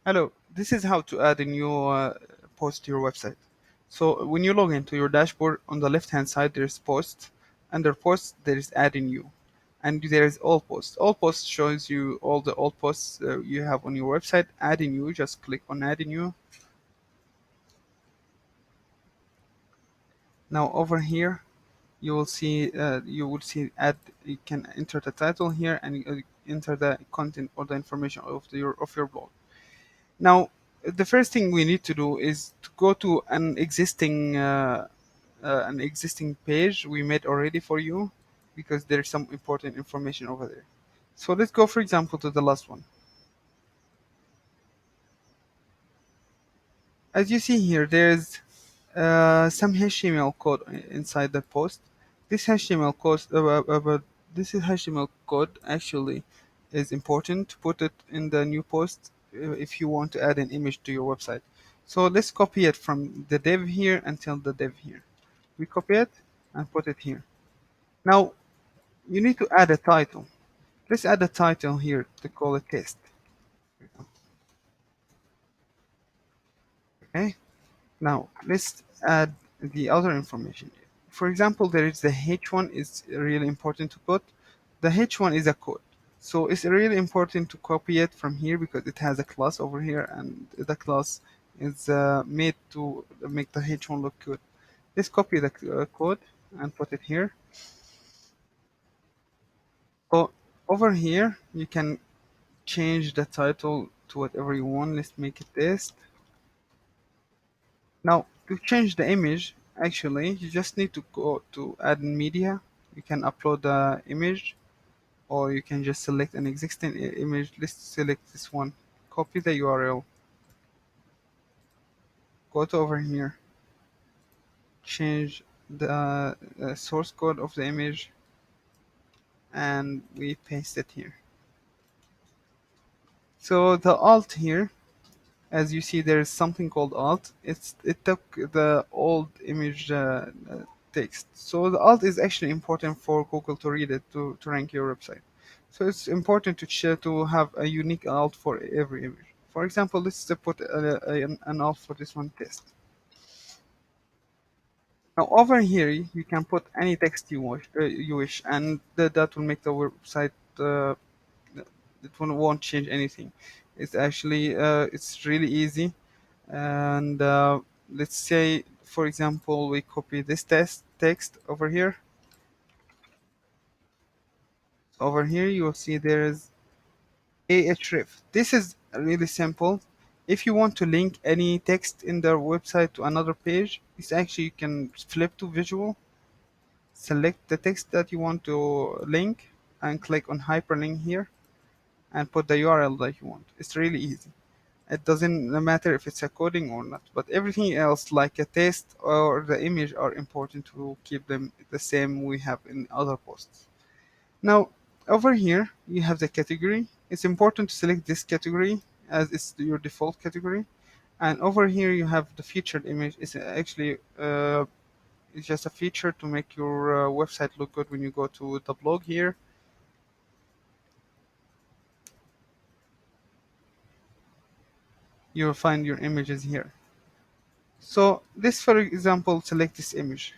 Hello, this is how to add a new post to your website. So when you log into your dashboard, on the left hand side there's posts. Under posts there is add a new, and there is all posts. All posts shows you all the old posts you have on your website. Add a new, just click on add a new. Now over here you will see add. You can enter the title here and enter the content or the information of your blog. Now, the first thing we need to do is to go to an existing page we made already for you, because there's some important information over there. So let's go, for example, to the last one. As you see here, there's some HTML code inside the post. This HTML code, this is HTML code actually is important to put it in the new post if you want to add an image to your website. So let's copy it from the div here until the div here. We copy it and put it here. Now you need to add a title. Let's add a title here to call it test. Okay. Now let's add the other information. For example, there is the H1 is really important to put. The H1 is a code. So it's really important to copy it from here because it has a class over here and the class is made to make the H1 look good. Let's copy the code and put it here. So over here, you can change the title to whatever you want. Let's make it this. Now, to change the image, actually, you just need to go to add media. You can upload the image, or you can just select an existing image. Let's select this one. Copy the URL. Go to over here. Change the source code of the image, and we paste it here. So the alt here, as you see, there is something called alt. It took the old image text. So the alt is actually important for Google to read it to rank your website. So it's important to have a unique alt for every image. For example, let's put an alt for this one test. Now over here you can put any text you wish, and that will make the website won't change anything. It's really easy. And let's say, for example, we copy this text over here. Over here you will see there is ahref. This is really simple. If you want to link any text in their website to another page, it's actually, you can flip to visual, select the text that you want to link, and click on hyperlink here and put the URL that you want. It's really easy. It doesn't matter if it's a coding or not, but everything else like a text or the image are important to keep them the same we have in other posts. Now, over here you have the category. It's important to select this category as it's your default category. And over here you have the featured image. It's actually it's just a feature to make your website look good. When you go to the blog here, you'll find your images here. So this, for example, select this image.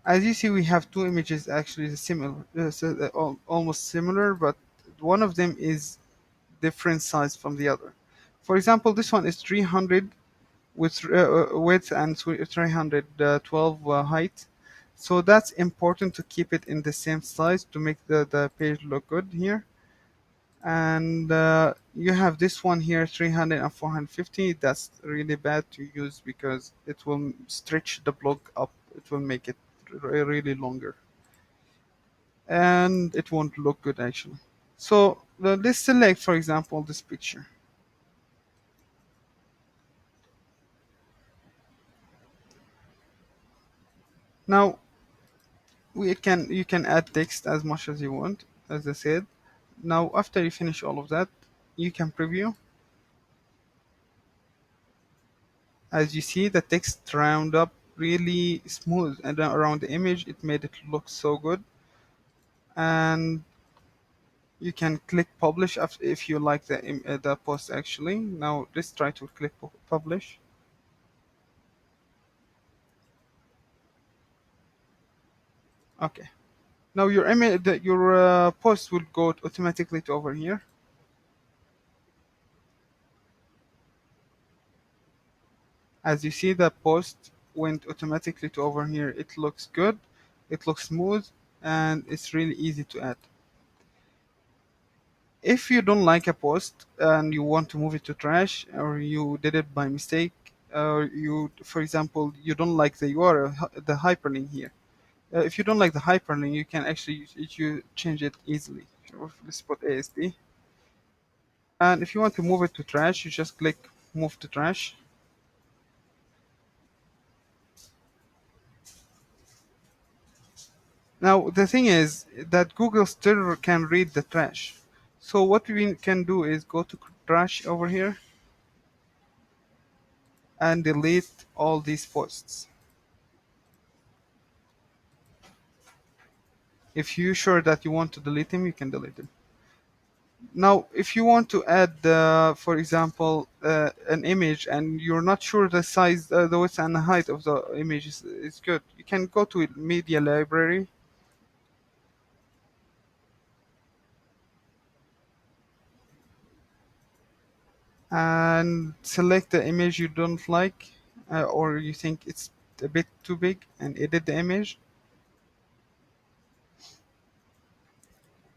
As you see, we have two images actually similar, almost similar, but one of them is different size from the other. For example, this one is 300 with width and 312 height. So that's important to keep it in the same size to make the page look good here. And you have this one here, 300 and 450. That's really bad to use because it will stretch the blog up. It will make it really longer, and it won't look good actually. So let's select, for example, this picture. Now you can add text as much as you want, as I said. Now after you finish all of that, you can preview. As you see, the text round up really smooth and around the image. It made it look so good. And You can click publish if you like the post actually. Now let's try to click publish. Okay. Now your image, your post will go automatically to over here. As you see, the post went automatically to over here. It looks good, it looks smooth, and it's really easy to add. If you don't like a post and you want to move it to trash, or you did it by mistake, or you, for example, you don't like the URL, the hyperlink here. If you don't like the hyperlink, you can actually you change it easily. Let's put ASD. And if you want to move it to trash, you just click move to trash. Now, the thing is that Google still can read the trash. So what we can do is go to trash over here and delete all these posts. If you're sure that you want to delete them, you can delete them. Now, if you want to add, for example, an image and you're not sure the size, the width and the height of the image is good, you can go to media library and select the image you don't like, or you think it's a bit too big, and edit the image.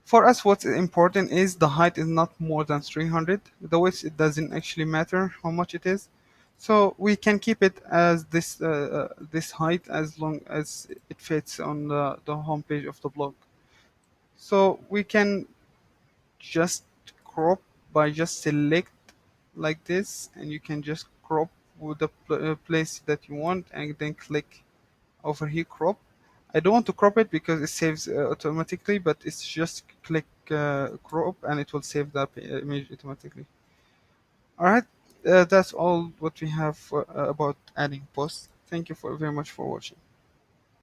For us, what's important is the height is not more than 300. The width, it doesn't actually matter how much it is. So we can keep it as this height as long as it fits on the home page of the blog. So we can just crop by just select like this, and you can just crop with the place that you want, and then click over here crop. I don't want to crop it because it saves automatically, but it's just click crop and it will save that image automatically. All right, that's all what we have about adding posts. Thank you for very much for watching.